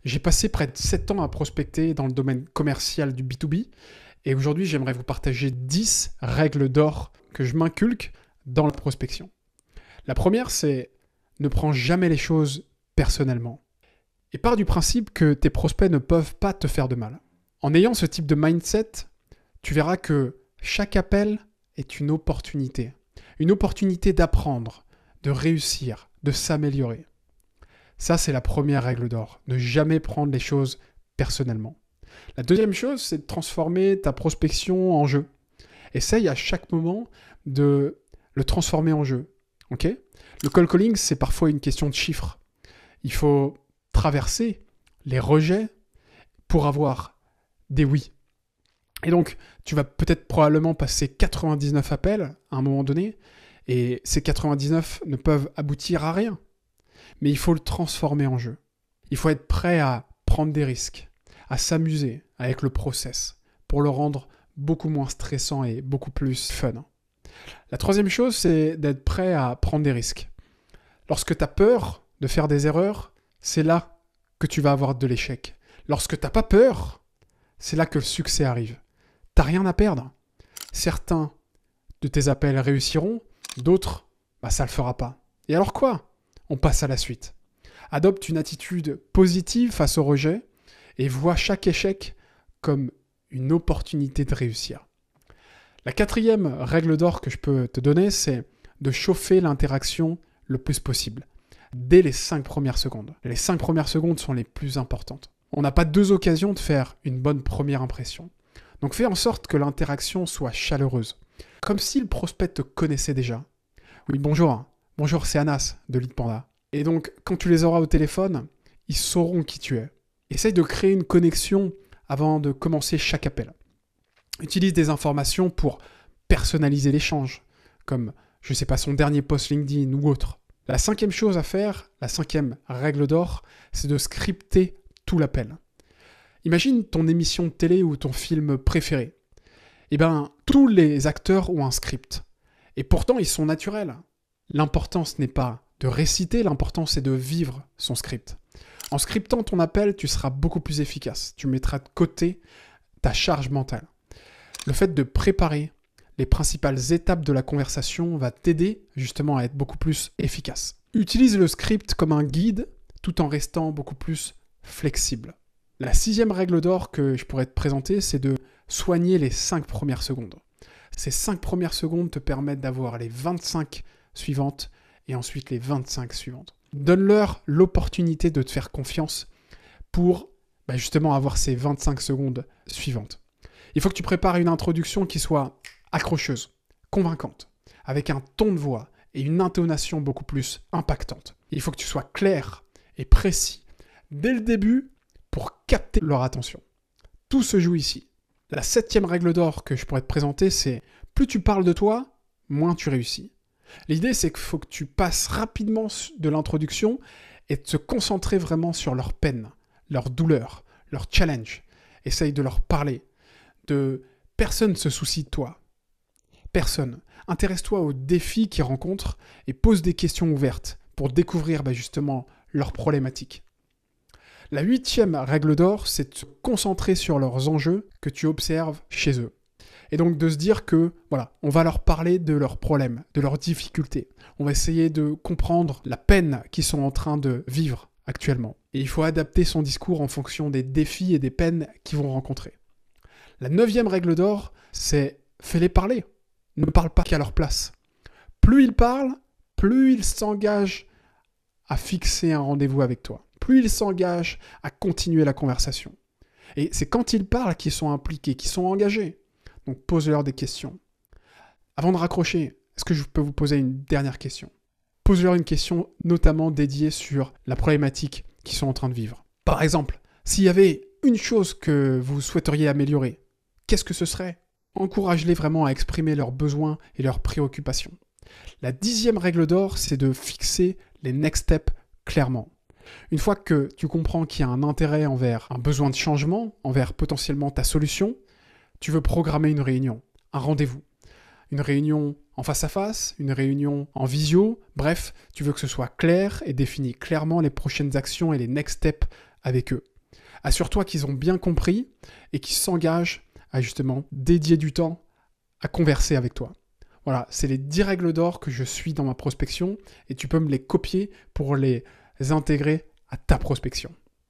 J'ai passé près de 7 ans à prospecter dans le domaine commercial du B2B et aujourd'hui j'aimerais vous partager 10 règles d'or que je m'inculque dans la prospection. La première, c'est ne prends jamais les choses personnellement et pars du principe que tes prospects ne peuvent pas te faire de mal. En ayant ce type de mindset, tu verras que chaque appel est une opportunité d'apprendre, de réussir, de s'améliorer. Ça, c'est la première règle d'or. Ne jamais prendre les choses personnellement. La deuxième chose, c'est de transformer ta prospection en jeu. Essaye à chaque moment de le transformer en jeu. Okay ? Le cold calling, c'est parfois une question de chiffres. Il faut traverser les rejets pour avoir des oui. Et donc, tu vas peut-être probablement passer 99 appels à un moment donné, et ces 99 ne peuvent aboutir à rien. Mais il faut le transformer en jeu. Il faut être prêt à prendre des risques, à s'amuser avec le process pour le rendre beaucoup moins stressant et beaucoup plus fun. La troisième chose, c'est d'être prêt à prendre des risques. Lorsque tu as peur de faire des erreurs, c'est là que tu vas avoir de l'échec. Lorsque tu n'as pas peur, c'est là que le succès arrive. Tu n'as rien à perdre. Certains de tes appels réussiront, d'autres, ça ne le fera pas. Et alors quoi ? On passe à la suite. Adopte une attitude positive face au rejet et vois chaque échec comme une opportunité de réussir. La quatrième règle d'or que je peux te donner, c'est de chauffer l'interaction le plus possible, dès les 5 premières secondes. Les 5 premières secondes sont les plus importantes. On n'a pas deux occasions de faire une bonne première impression. Donc fais en sorte que l'interaction soit chaleureuse, comme si le prospect te connaissait déjà. Oui, bonjour. Bonjour, c'est Anas de Lead Panda. Et donc, quand tu les auras au téléphone, ils sauront qui tu es. Essaye de créer une connexion avant de commencer chaque appel. Utilise des informations pour personnaliser l'échange, comme, son dernier post LinkedIn ou autre. La cinquième chose à faire, la cinquième règle d'or, c'est de scripter tout l'appel. Imagine ton émission de télé ou ton film préféré. Tous les acteurs ont un script. Et pourtant, ils sont naturels. L'important, ce n'est pas de réciter, l'important, c'est de vivre son script. En scriptant ton appel, tu seras beaucoup plus efficace. Tu mettras de côté ta charge mentale. Le fait de préparer les principales étapes de la conversation va t'aider justement à être beaucoup plus efficace. Utilise le script comme un guide tout en restant beaucoup plus flexible. La sixième règle d'or que je pourrais te présenter, c'est de soigner les 5 premières secondes. Ces 5 premières secondes te permettent d'avoir les 25 suivantes et ensuite les 25 suivantes. Donne-leur l'opportunité de te faire confiance pour justement avoir ces 25 secondes suivantes. Il faut que tu prépares une introduction qui soit accrocheuse, convaincante, avec un ton de voix et une intonation beaucoup plus impactante. Il faut que tu sois clair et précis dès le début pour capter leur attention. Tout se joue ici. La 7e règle d'or que je pourrais te présenter, c'est plus tu parles de toi, moins tu réussis. L'idée, c'est qu'il faut que tu passes rapidement de l'introduction et te concentrer vraiment sur leur peine, leur douleur, leur challenge. Essaye de leur parler. Personne ne se soucie de toi. Personne. Intéresse-toi aux défis qu'ils rencontrent et pose des questions ouvertes pour découvrir justement leurs problématiques. La 8e règle d'or, c'est de se concentrer sur leurs enjeux que tu observes chez eux. Et donc de se dire que, on va leur parler de leurs problèmes, de leurs difficultés. On va essayer de comprendre la peine qu'ils sont en train de vivre actuellement. Et il faut adapter son discours en fonction des défis et des peines qu'ils vont rencontrer. La 9e règle d'or, c'est fais-les parler. Ne parle pas qu'à leur place. Plus ils parlent, plus ils s'engagent à fixer un rendez-vous avec toi. Plus ils s'engagent à continuer la conversation. Et c'est quand ils parlent qu'ils sont impliqués, qu'ils sont engagés. Donc pose-leur des questions. Avant de raccrocher, est-ce que je peux vous poser une dernière question ? Pose-leur une question notamment dédiée sur la problématique qu'ils sont en train de vivre. Par exemple, s'il y avait une chose que vous souhaiteriez améliorer, qu'est-ce que ce serait ? Encourage-les vraiment à exprimer leurs besoins et leurs préoccupations. La 10e règle d'or, c'est de fixer les next steps clairement. Une fois que tu comprends qu'il y a un intérêt envers un besoin de changement, envers potentiellement ta solution, tu veux programmer une réunion, un rendez-vous. Une réunion en face à face, une réunion en visio, bref, tu veux que ce soit clair et définir clairement les prochaines actions et les next steps avec eux. Assure-toi qu'ils ont bien compris et qu'ils s'engagent à justement dédier du temps à converser avec toi. Voilà, c'est les 10 règles d'or que je suis dans ma prospection et tu peux me les copier pour les intégrer à ta prospection.